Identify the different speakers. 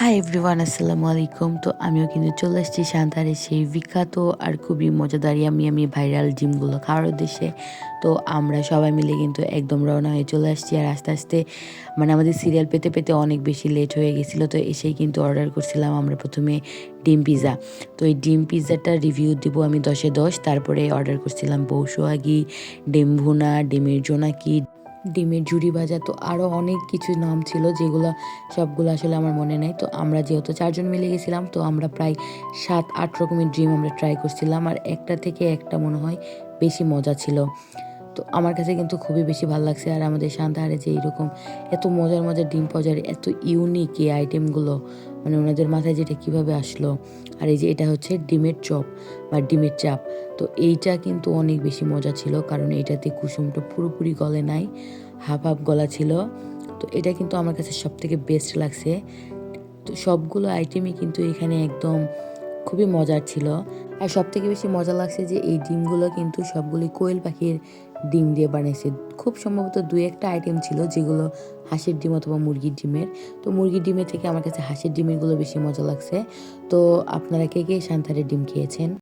Speaker 1: Hi everyone, আসসালামু আলাইকুম। তো আমিও কিন্তু চলে এসেছি সান্তাহারের সেই বিখ্যাত আর খুবই মজাদার ইয়ামি ভাইরাল ডিমগুলো খাওয়ার উদ্দেশ্যে। তো আমরা সবাই মিলে কিন্তু একদম রওনা হয়ে চলে আসছি। আর আস্তে আস্তে মানে আমাদের সিরিয়াল পেতে পেতে অনেক বেশি লেট হয়ে গেছিলো। তো এসেই কিন্তু অর্ডার করছিলাম আমরা প্রথমে ডিম পিৎজা। তো এই ডিম পিৎজাটা রিভিউ দিব আমি 10-এ 10। তারপরে অর্ডার করছিলাম পৌষোয়াগি, ডিম ভুনা, ডিমের জোনাকি, ডিমের ঝুরি ভাজা, তো আরও অনেক কিছু নাম ছিল যেগুলো সবগুলো আসলে আমার মনে নেই। তো আমরা যেহেতু 4 জন মিলে গেছিলাম, তো আমরা প্রায় 7-8 রকমের ডিম আমরা ট্রাই করছিলাম। আর একটা থেকে একটা মনে হয় বেশি মজা ছিল। তো আমার কাছে কিন্তু খুবই বেশি ভালো লাগছে। আর আমাদের সান্তাহারে যে এইরকম এত মজার মজার ডিম পাওয়া যায়, এত ইউনিক এই আইটেমগুলো, মানে ওনাদের মাথায় যেটা কিভাবে আসলো। আর এই যে এটা হচ্ছে ডিমের চপ বা ডিমের চাপ। তো এইটা কিন্তু অনেক বেশি মজা ছিল, কারণ এইটাতে কুসুমটা পুরোপুরি গলে নাই, হাফ হাফ গলা ছিল। তো এটা কিন্তু আমার কাছে সবথেকে বেস্ট লাগছে। তো সবগুলো আইটেমই কিন্তু এখানে একদম খুবই মজার ছিল। আর সবথেকে বেশি মজা লাগছে যে এই ডিমগুলো কিন্তু সবগুলোই কোয়েল পাখির ডিম দিয়ে বানিয়েছে। খুব সম্ভবত 2-1টা আইটেম ছিল যেগুলো হাঁসের ডিম অথবা মুরগির ডিমের। তো মুরগির ডিমের থেকে আমার কাছে হাঁসের ডিমেরগুলো বেশি মজা লাগছে। তো আপনারা কে কে সান্তাহারের ডিম খেয়েছেন?